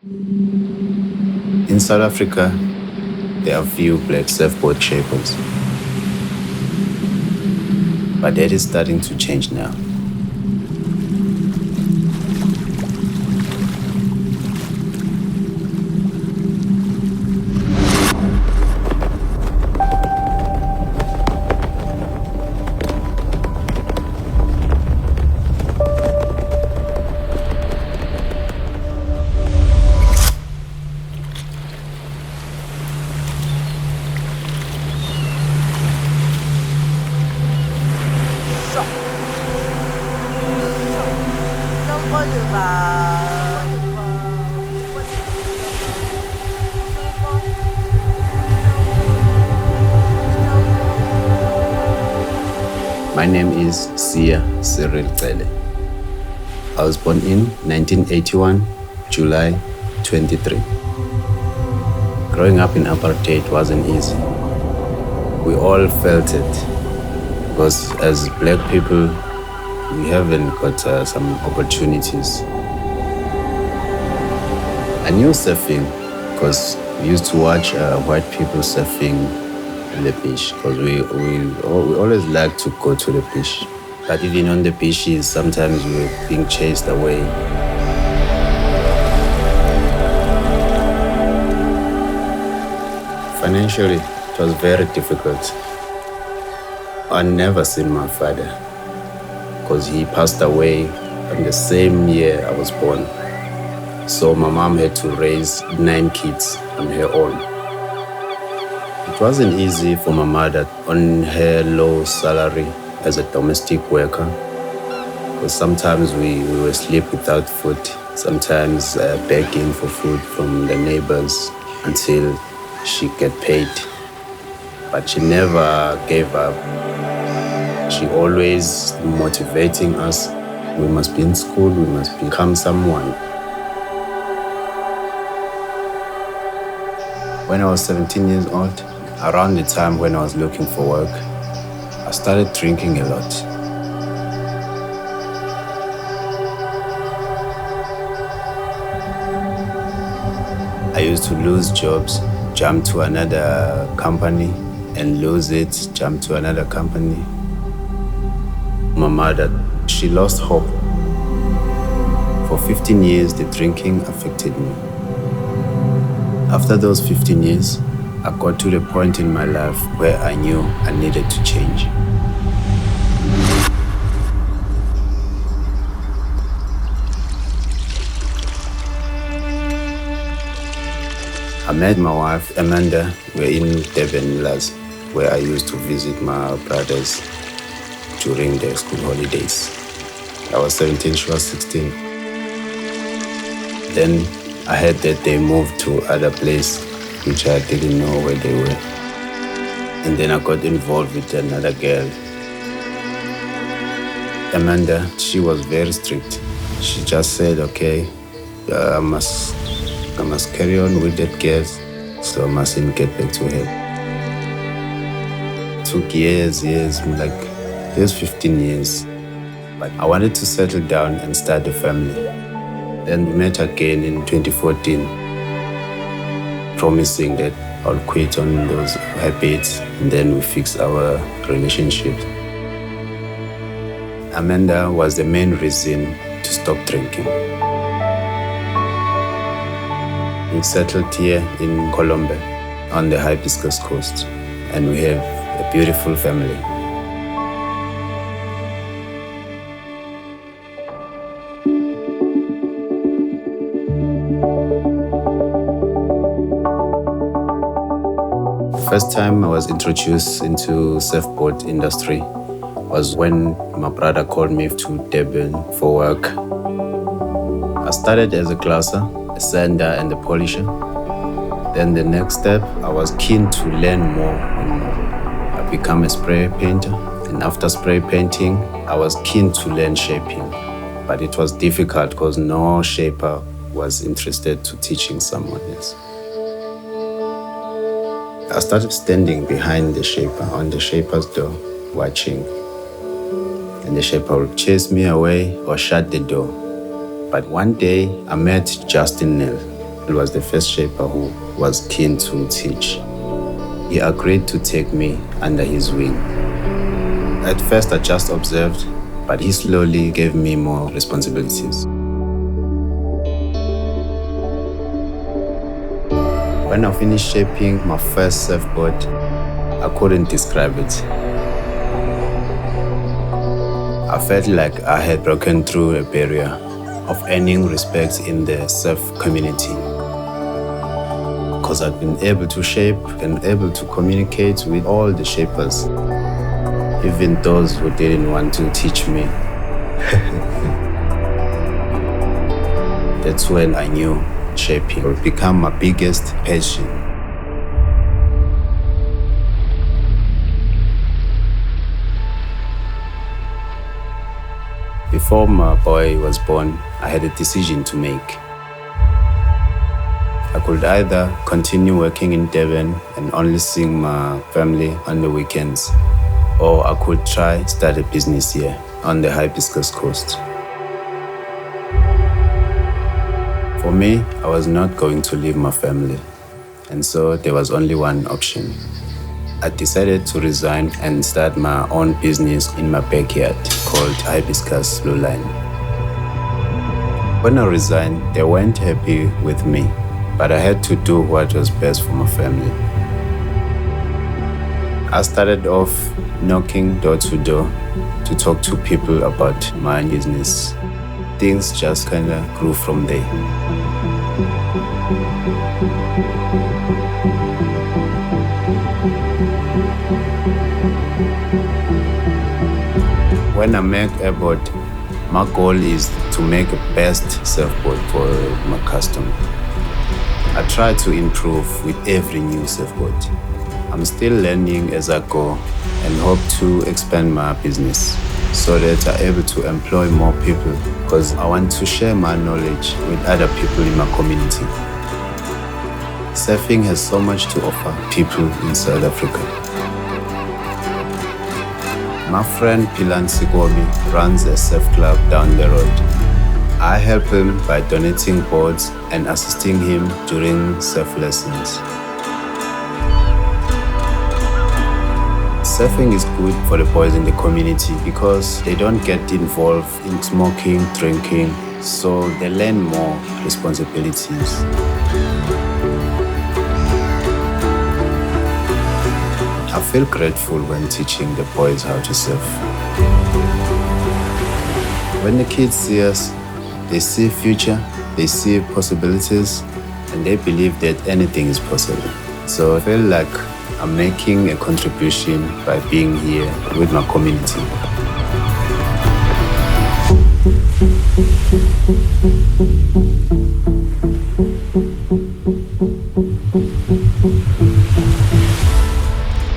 In South Africa, there are few black surfboard shapers, but that is starting to change now. My name is Cele. I was born in 1981, July 23. Growing up in apartheid wasn't easy. We all felt it because as black people, we haven't got some opportunities. I knew surfing because we used to watch white people surfing on the beach because we always liked to go to the beach. But even on the beaches, sometimes we were being chased away. Financially, it was very difficult. I never seen my father because he passed away in the same year I was born. So my mom had to raise 9 kids on her own. It wasn't easy for my mother on her low salary as a domestic worker, because sometimes we would sleep without food, sometimes begging for food from the neighbors until she get paid. But she never gave up. She always motivating us. We must be in school, we must become someone. When I was 17 years old, around the time when I was looking for work, I started drinking a lot. I used to lose jobs, jump to another company and lose it, jump to another company. My mother, she lost hope. For 15 years, the drinking affected me. After those 15 years, I got to the point in my life where I knew I needed to change. I met my wife, Amanda. We're in Durban, where I used to visit my brothers during their school holidays. I was 17, she was 16. Then I heard that they moved to other place, which I didn't know where they were. And then I got involved with another girl. Amanda, she was very strict. She just said, okay, I must carry on with that girl, so I mustn't get back to her. It took years, like 15 years. But I wanted to settle down and start a family. Then we met again in 2014, promising that I'll quit on those habits and then we fix our relationship. Amanda was the main reason to stop drinking. We settled here in Colombia on the Hibiscus coast, and we have a beautiful family. First time I was introduced into surfboard industry was when my brother called me to Durban for work. I started as a classer, a sander and a polisher. Then the next step, I was keen to learn more and more. I became a spray painter, and after spray painting, I was keen to learn shaping. But it was difficult because no shaper was interested to teaching someone else. I started standing behind the shaper on the shaper's door, watching. And the shaper would chase me away or shut the door. But one day, I met Justin Nell. He was the first shaper who was keen to teach. He agreed to take me under his wing. At first, I just observed, but he slowly gave me more responsibilities. When I finished shaping my first surfboard, I couldn't describe it. I felt like I had broken through a barrier of earning respect in the surf community. Because I'd been able to shape and able to communicate with all the shapers, even those who didn't want to teach me. That's when I knew shaping would become my biggest passion. Before my boy was born, I had a decision to make. I could either continue working in Durban and only seeing my family on the weekends, or I could try start a business here on the Hibiscus coast. For me, I was not going to leave my family, and so there was only one option. I decided to resign and start my own business in my backyard called Hibiscus Blue Line. When I resigned, they weren't happy with me, but I had to do what was best for my family. I started off knocking door to door to talk to people about my business. Things just kinda grew from there. When I make a board, my goal is to make a best surfboard for my customer. I try to improve with every new surfboard. I'm still learning as I go and hope to expand my business so that I'm able to employ more people, because I want to share my knowledge with other people in my community. Surfing has so much to offer people in South Africa. My friend Pilan Sikomi runs a surf club down the road. I help him by donating boards and assisting him during surf lessons. Surfing is good for the boys in the community because they don't get involved in smoking, drinking, so they learn more responsibilities. I feel grateful when teaching the boys how to surf. When the kids see us, they see future, they see possibilities, and they believe that anything is possible. So I feel like I'm making a contribution by being here with my community.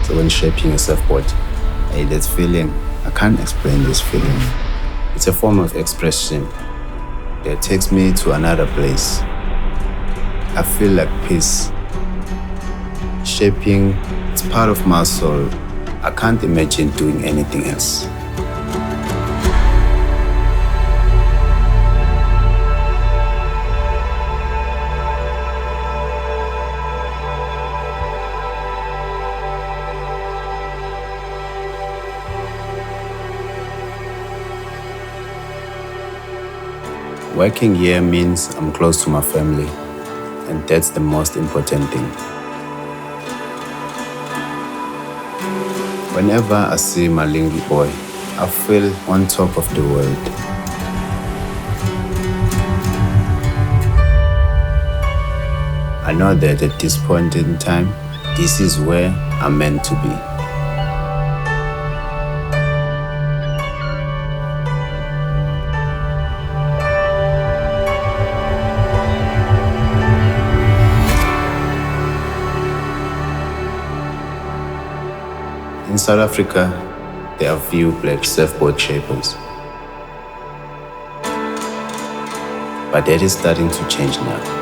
So when shaping a surfboard, I had that feeling. I can't explain this feeling. It's a form of expression that takes me to another place. I feel like peace. Shaping, it's part of my soul. I can't imagine doing anything else. Working here means I'm close to my family, and that's the most important thing. Whenever I see my little boy, I feel on top of the world. I know that at this point in time, this is where I'm meant to be. In South Africa, there are few black surfboard shapers. But that is starting to change now.